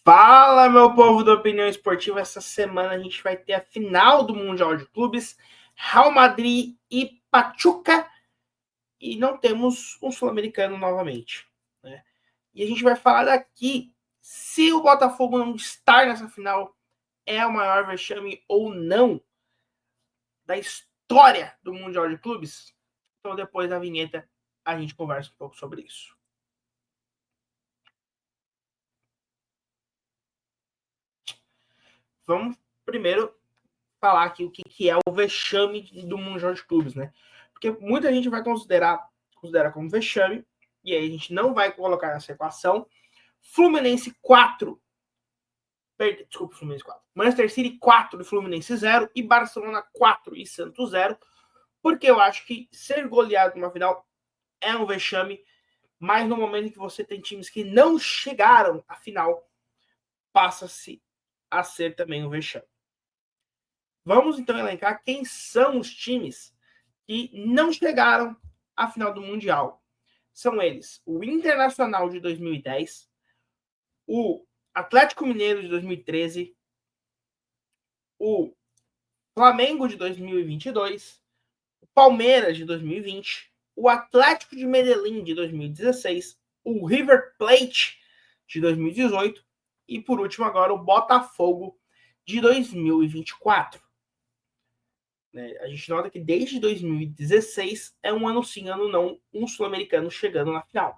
Fala, meu povo da opinião esportiva. Essa semana a gente vai ter a final do Mundial de Clubes, Real Madrid e Pachuca, e não temos um sul-americano novamente, né? E a gente vai falar daqui se o Botafogo não estar nessa final é o maior vexame ou não da história do Mundial de Clubes. Então, depois da vinheta, a gente conversa um pouco sobre isso. Vamos primeiro falar aqui o que é o vexame do Mundial de Clubes, né? Porque muita gente vai considera como vexame, e aí a gente não vai colocar nessa equação. Fluminense 4, desculpa, Fluminense 4. Manchester City 4 e Fluminense 0, e Barcelona 4 e Santos 0, porque eu acho que ser goleado numa final é um vexame, mas no momento em que você tem times que não chegaram à final, passa-se a ser também um vexame. Vamos então elencar quem são os times que não chegaram à final do Mundial. São eles o Internacional de 2010, o Atlético Mineiro de 2013, o Flamengo de 2022, o Palmeiras de 2020, o Atlético de Medellín de 2016, o River Plate de 2018 e, por último, agora o Botafogo de 2024. A gente nota que desde 2016 é um ano sim, ano não, um sul-americano chegando na final.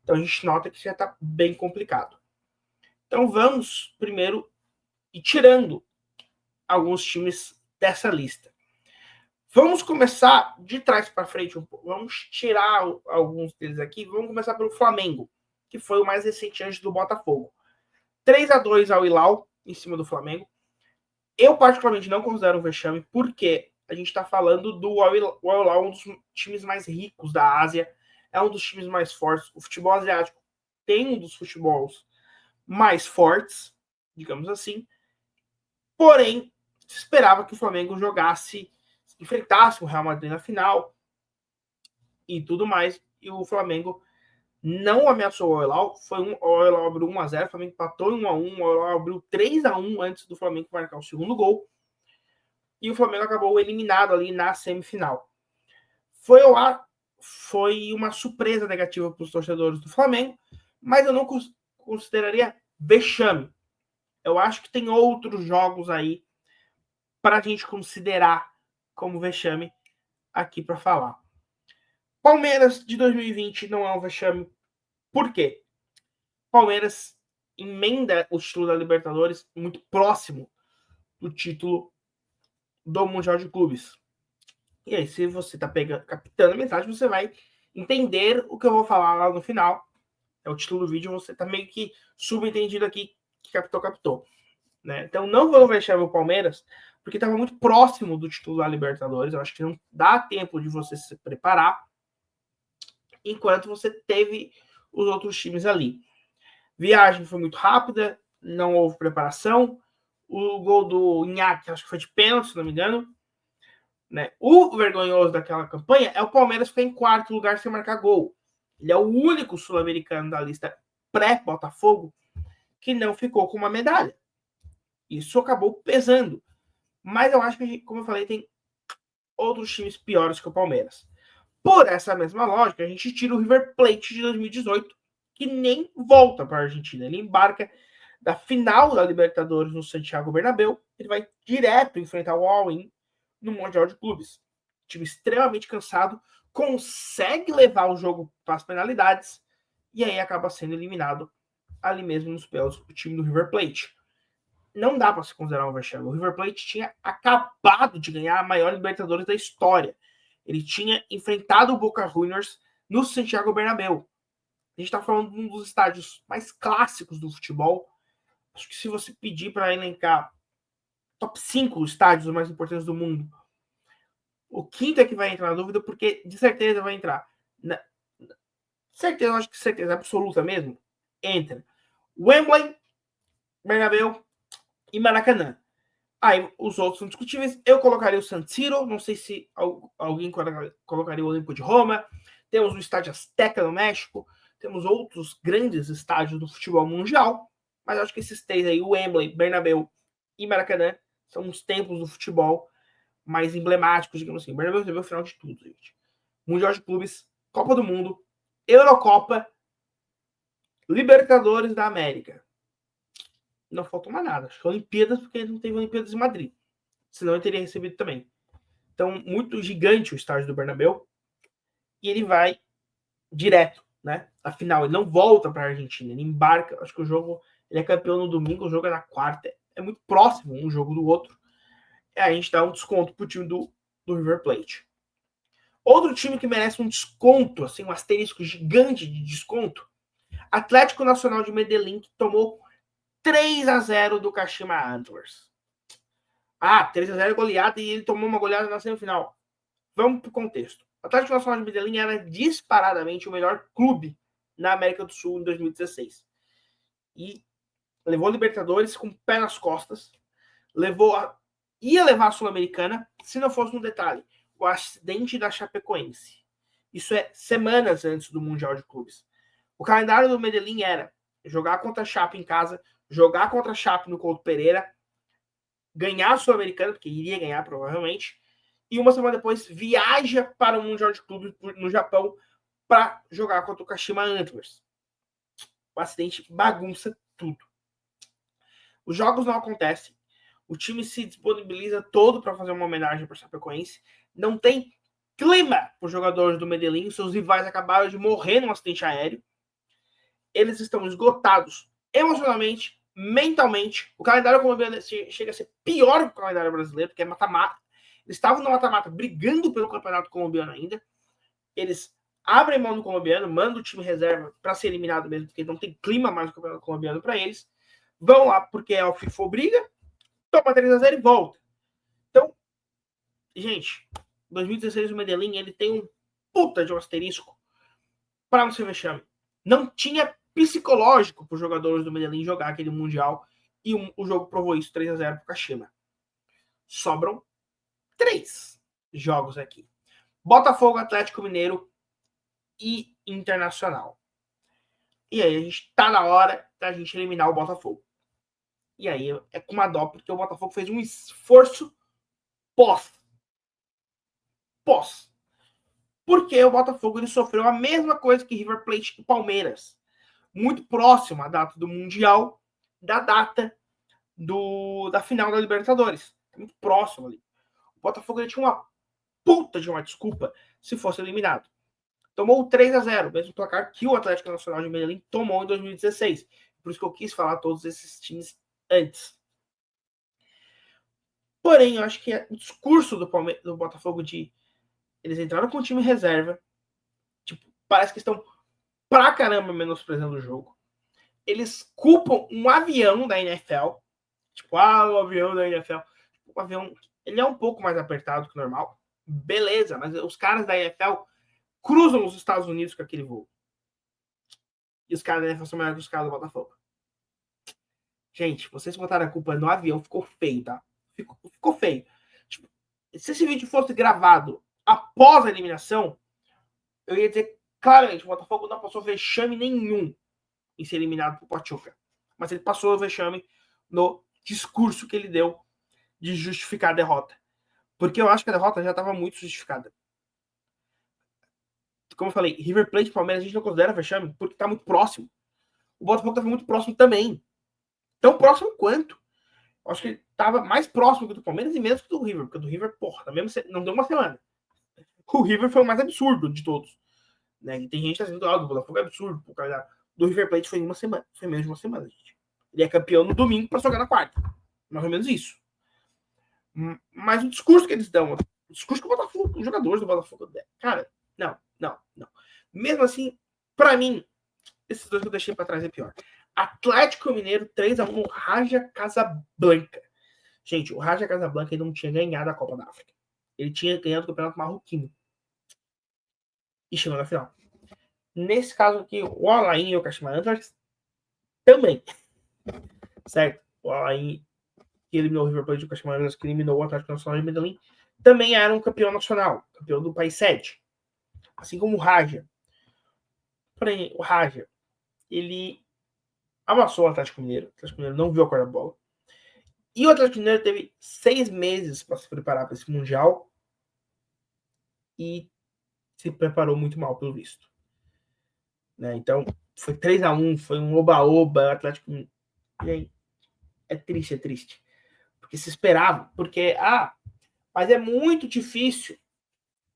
Então a gente nota que já está bem complicado. Então vamos primeiro ir tirando alguns times dessa lista. Vamos começar de trás para frente um pouco. Vamos tirar alguns deles aqui. Vamos começar pelo Flamengo, que foi o mais recente antes do Botafogo. 3-2 ao Hilal, em cima do Flamengo. Eu particularmente não considero um vexame, porque a gente está falando do Al Hilal, um dos times mais ricos da Ásia, é um dos times mais fortes. O futebol asiático tem um dos futebols mais fortes, digamos assim. Porém, se esperava que o Flamengo enfrentasse o Real Madrid na final e tudo mais, e o Flamengo não ameaçou o Hilal. O Hilal abriu 1-0, o Flamengo empatou em 1-1, o Hilal abriu 3-1 antes do Flamengo marcar o segundo gol. E o Flamengo acabou eliminado ali na semifinal. Foi uma surpresa negativa para os torcedores do Flamengo, mas eu não consideraria vexame. Eu acho que tem outros jogos aí para a gente considerar como vexame aqui para falar. Palmeiras de 2020 não é um vexame. Por quê? Palmeiras emenda o título da Libertadores muito próximo do título do Mundial de Clubes. E aí, se você está captando a mensagem, você vai entender o que eu vou falar lá no final. É o título do vídeo, você está meio que subentendido aqui que captou. Né? Então, não vou vexar o Palmeiras, porque estava muito próximo do título da Libertadores. Eu acho que não dá tempo de você se preparar, enquanto você teve os outros times ali. Viagem foi muito rápida, não houve preparação. O gol do Iñaki, acho que foi de pênalti, se não me engano. Né? O vergonhoso daquela campanha é o Palmeiras ficar em quarto lugar sem marcar gol. Ele é o único sul-americano da lista pré-Botafogo que não ficou com uma medalha. Isso acabou pesando. Mas eu acho que, como eu falei, tem outros times piores que o Palmeiras. Por essa mesma lógica, a gente tira o River Plate de 2018, que nem volta para a Argentina. Ele embarca da final da Libertadores no Santiago Bernabéu, ele vai direto enfrentar o All-In no Mundial de Clubes. O time extremamente cansado, consegue levar o jogo para as penalidades e aí acaba sendo eliminado ali mesmo nos pés do time do River Plate. Não dá para se considerar um vexame. O River Plate tinha acabado de ganhar a maior Libertadores da história. Ele tinha enfrentado o Boca Juniors no Santiago Bernabéu. A gente está falando de um dos estádios mais clássicos do futebol. Acho que se você pedir para elencar top 5 estádios mais importantes do mundo, o quinto é que vai entrar na dúvida, porque de certeza vai entrar. Certeza, acho que certeza absoluta mesmo, entra Wembley, Bernabéu e Maracanã. Aí os outros são discutíveis. Eu colocaria o San Siro, não sei se alguém colocaria o Olimpo de Roma. Temos o Estádio Azteca no México, temos outros grandes estádios do futebol mundial, Mas eu acho que esses 3 aí, o Wembley, Bernabéu e Maracanã, são os templos do futebol mais emblemáticos, digamos assim. O Bernabéu é o final de tudo, gente. Mundial de Clubes, Copa do Mundo, Eurocopa, Libertadores da América. Não faltou mais nada. Acho que Olimpíadas, porque não teve Olimpíadas em Madrid. Senão eu teria recebido também. Então, muito gigante o estádio do Bernabéu. E ele vai direto, né? Afinal, ele não volta para a Argentina. Ele embarca. Acho que o jogo... Ele é campeão no domingo, o jogo é na quarta. É muito próximo um jogo do outro. E aí a gente dá um desconto pro time do River Plate. Outro time que merece um desconto, assim, um asterisco gigante de desconto, Atlético Nacional de Medellín, que tomou 3-0 do Kashima Antlers. 3-0 goleada e ele tomou uma goleada na semifinal. Vamos pro contexto. O Atlético Nacional de Medellín era disparadamente o melhor clube na América do Sul em 2016. E levou a Libertadores com o pé nas costas. Ia levar a Sul-Americana, se não fosse um detalhe, o acidente da Chapecoense. Isso é semanas antes do Mundial de Clubes. O calendário do Medellín era jogar contra a Chape em casa, jogar contra a Chape no Couto Pereira, ganhar a Sul-Americana, porque iria ganhar provavelmente, e uma semana depois viaja para o Mundial de Clubes no Japão para jogar contra o Kashima Antlers. O acidente bagunça tudo. Os jogos não acontecem. O time se disponibiliza todo para fazer uma homenagem para o Chapecoense. Não tem clima para os jogadores do Medellín. Seus rivais acabaram de morrer num acidente aéreo. Eles estão esgotados emocionalmente, mentalmente. O calendário colombiano chega a ser pior que o calendário brasileiro, porque é mata-mata. Eles estavam no mata-mata brigando pelo campeonato colombiano ainda. Eles abrem mão do colombiano, mandam o time reserva para ser eliminado mesmo, porque não tem clima mais no campeonato colombiano para eles. Vão lá porque a FIFA obriga, toma 3-0 e volta. Então, gente, 2016 o Medellín, ele tem um puta de um asterisco para não ser vexame. Não tinha psicológico para os jogadores do Medellín jogar aquele Mundial e o jogo provou isso, 3-0 para o Kashima. Sobram 3 jogos aqui. Botafogo, Atlético Mineiro e Internacional. E aí a gente tá na hora da gente eliminar o Botafogo. E aí é com uma dó, porque o Botafogo fez um esforço pós. Porque o Botafogo ele sofreu a mesma coisa que River Plate e Palmeiras. Muito próximo à data do Mundial, da data da final da Libertadores. Muito próximo ali. O Botafogo ele tinha uma puta de uma desculpa se fosse eliminado. Tomou 3-0, mesmo placar que o Atlético Nacional de Medellín tomou em 2016. Por isso que eu quis falar todos esses times antes. Porém, eu acho que o discurso do Botafogo de eles entraram com o time reserva, tipo, parece que estão pra caramba menosprezando o jogo. Eles culpam um avião da NFL, tipo, o avião da NFL. O avião, ele é um pouco mais apertado que o normal, beleza, mas os caras da NFL cruzam os Estados Unidos com aquele voo. E os caras da NFL são melhores que os caras do Botafogo. Gente, vocês botaram a culpa no avião, ficou feio, tá? Ficou feio. Tipo, se esse vídeo fosse gravado após a eliminação, eu ia dizer claramente, o Botafogo não passou vexame nenhum em ser eliminado por Pachuca. Mas ele passou o vexame no discurso que ele deu de justificar a derrota. Porque eu acho que a derrota já estava muito justificada. Como eu falei, River Plate e Palmeiras a gente não considera vexame porque está muito próximo. O Botafogo estava muito próximo também. Tão próximo quanto. Eu acho que ele estava mais próximo que o do Palmeiras e menos que o do River. Porque o do River, porra, não deu uma semana. O River foi o mais absurdo de todos. Né? E tem gente que tá dizendo, do Botafogo é absurdo. Por causa do River Plate foi em uma semana. Foi menos de uma semana, gente. Ele é campeão no domingo para jogar na quarta. Mais ou menos isso. Mas o discurso que eles dão, o discurso que o Botafogo, os jogadores do Botafogo, cara, não. Mesmo assim, para mim, esses dois que eu deixei para trás é pior. Atlético Mineiro 3-1 no Raja Casablanca. Gente, o Raja Casablanca ele não tinha ganhado a Copa da África. Ele tinha ganhado o Campeonato Marroquino. E chegou na final. Nesse caso aqui, o Al-Ain e o Kashima Antlers também. Certo? O Al-Ain que eliminou o River Plate e o Kashima Antlers que eliminou o Atlético Nacional de Medellín também era um campeão nacional. Campeão do país sede. Assim como o Raja. Porém, o Raja, ele amassou o Atlético Mineiro. O Atlético Mineiro não viu a cor da bola. E o Atlético Mineiro teve 6 meses para se preparar para esse Mundial e se preparou muito mal, pelo visto. Né? Então, foi 3-1, foi um oba-oba. O Atlético Mineiro. É triste, é triste. Porque se esperava. Porque, mas é muito difícil.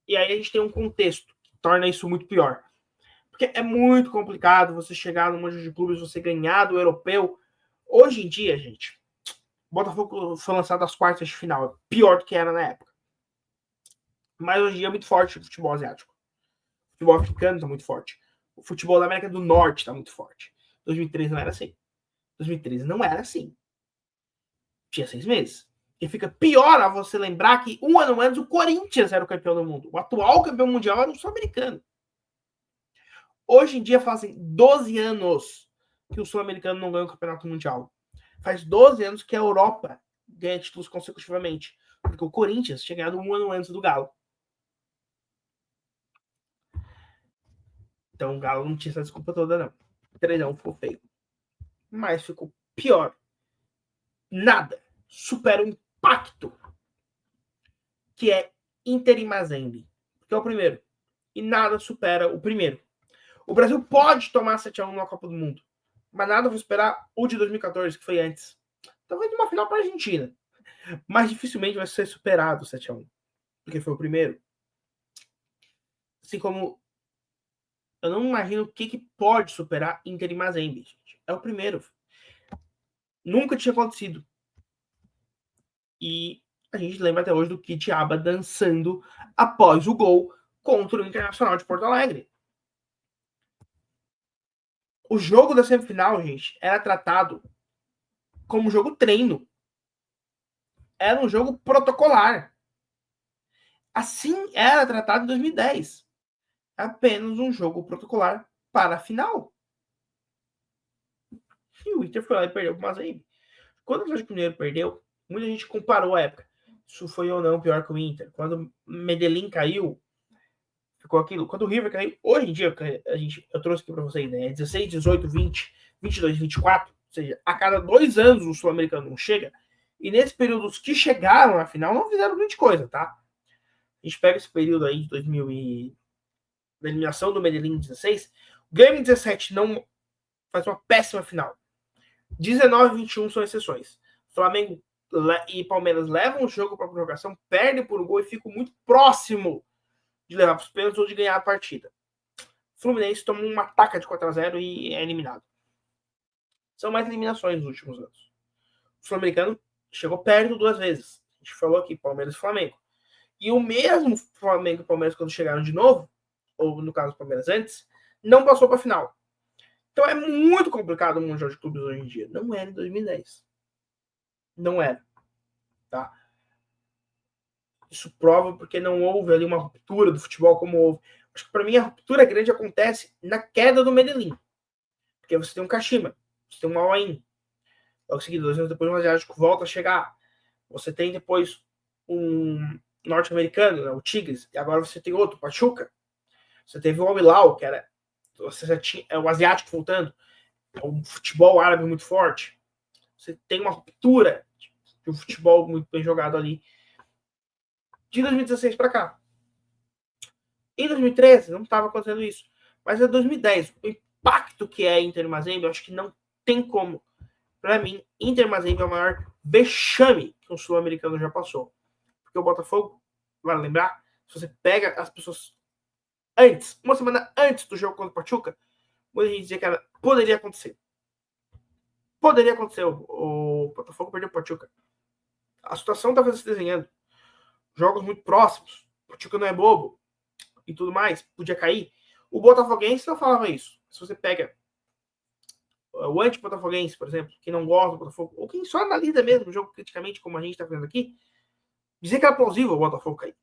E aí a gente tem um contexto que torna isso muito pior. Porque é muito complicado você chegar no Mundial de Clubes, você ganhar do europeu. Hoje em dia, gente, o Botafogo foi lançado às quartas de final. É pior do que era na época. Mas hoje em dia é muito forte o futebol asiático. O futebol africano está muito forte. O futebol da América do Norte está muito forte. 2013 não era assim. 2013 não era assim. Tinha 6 meses. E fica pior a você lembrar que um ano antes o Corinthians era o campeão do mundo. O atual campeão mundial era o sul-americano. Hoje em dia fazem 12 anos que o sul-americano não ganha o campeonato mundial. Faz 12 anos que a Europa ganha títulos consecutivamente. Porque o Corinthians tinha ganhado um ano antes do Galo. Então o Galo não tinha essa desculpa toda, não. 3-1 ficou feio. Mas ficou pior. Nada supera o impacto que é Inter e Mazembe, que é o primeiro. E nada supera o primeiro. O Brasil pode tomar 7-1 na Copa do Mundo, mas nada vai superar o de 2014, que foi antes. Talvez uma final para a Argentina, mas dificilmente vai ser superado o 7-1, porque foi o primeiro. Assim como eu não imagino o que pode superar Inter e Mazembe, gente. É o primeiro. Nunca tinha acontecido. E a gente lembra até hoje do Kitiaba dançando após o gol contra o Internacional de Porto Alegre. O jogo da semifinal, gente, era tratado como jogo treino. Era um jogo protocolar. Assim era tratado em 2010. Apenas um jogo protocolar para a final. E o Inter foi lá e perdeu para o Mazembe. Quando o Atlético Mineiro perdeu, muita gente comparou a época. Isso foi ou não pior que o Inter. Quando o Medellín caiu, ficou aquilo. Quando o River caiu, hoje em dia, eu trouxe aqui para vocês, né? 16, 18, 20, 22, 24. Ou seja, a cada 2 anos o Sul-Americano não chega. E nesse período, os que chegaram na final não fizeram grande coisa, tá? A gente pega esse período aí de 2000 da eliminação do Medellín em 16. O Grêmio em 17 não faz uma péssima final. 19 e 21 são exceções. Flamengo e Palmeiras levam o jogo para a prorrogação, perdem por um gol e ficam muito próximo de levar para os pênaltis ou de ganhar a partida. Fluminense toma uma taca de 4-0 e é eliminado. São mais eliminações nos últimos anos. O Sul-Americano chegou perto 2 vezes. A gente falou aqui, Palmeiras e Flamengo. E o mesmo Flamengo e Palmeiras, quando chegaram de novo, ou no caso Palmeiras antes, não passou para a final. Então é muito complicado o Mundial de Clubes hoje em dia. Não era em 2010. Não era. Tá? Isso prova porque não houve ali uma ruptura do futebol como houve. Acho que para mim a ruptura grande acontece na queda do Medellín. Porque você tem um Kashima, você tem um Al-Ain. Logo em seguida, 2 anos depois, o Asiático volta a chegar. Você tem depois um norte-americano, né, o Tigres, e agora você tem outro, o Pachuca. Você teve o Al-Hilal, que era você já tinha, o asiático voltando. O futebol árabe muito forte. Você tem uma ruptura de um futebol muito bem jogado ali. De 2016 para cá. Em 2013 não estava acontecendo isso. Mas em 2010, o impacto que é Inter e Mazembe, eu acho que não tem como. Para mim, Inter e Mazembe é o maior vexame que um sul-americano já passou. Porque o Botafogo, vale lembrar, se você pega as pessoas antes, uma semana antes do jogo contra o Pachuca, muita gente dizia que poderia acontecer. Poderia acontecer o Botafogo perder o Pachuca. A situação estava se desenhando. Jogos muito próximos. O Pachuca não é bobo. E tudo mais. Podia cair. O Botafoguense não falava isso. Se você pega o anti-botafoguense, por exemplo, que não gosta do Botafogo, ou quem só analisa mesmo o jogo criticamente, como a gente está fazendo aqui, dizer que era plausível o Botafogo cair.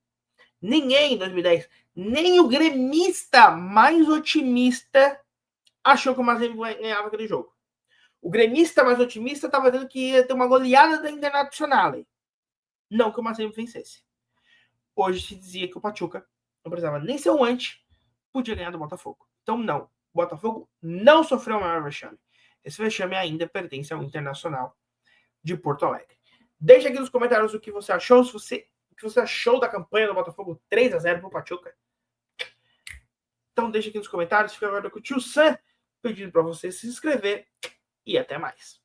Ninguém em 2010, nem o gremista mais otimista achou que o Mazembe ganhava aquele jogo. O gremista mais otimista estava dizendo que ia ter uma goleada da Internacional. Não que o Mazembe vencesse. Hoje se dizia que o Pachuca não precisava nem ser um anti, podia ganhar do Botafogo. Então, não. O Botafogo não sofreu o maior vexame. esse vexame ainda pertence ao Internacional de Porto Alegre. Deixa aqui nos comentários o que você achou, o que você achou da campanha do Botafogo 3-0 pro Pachuca. Então deixa aqui nos comentários, fica agora com o tio Sam, pedindo para você se inscrever e até mais.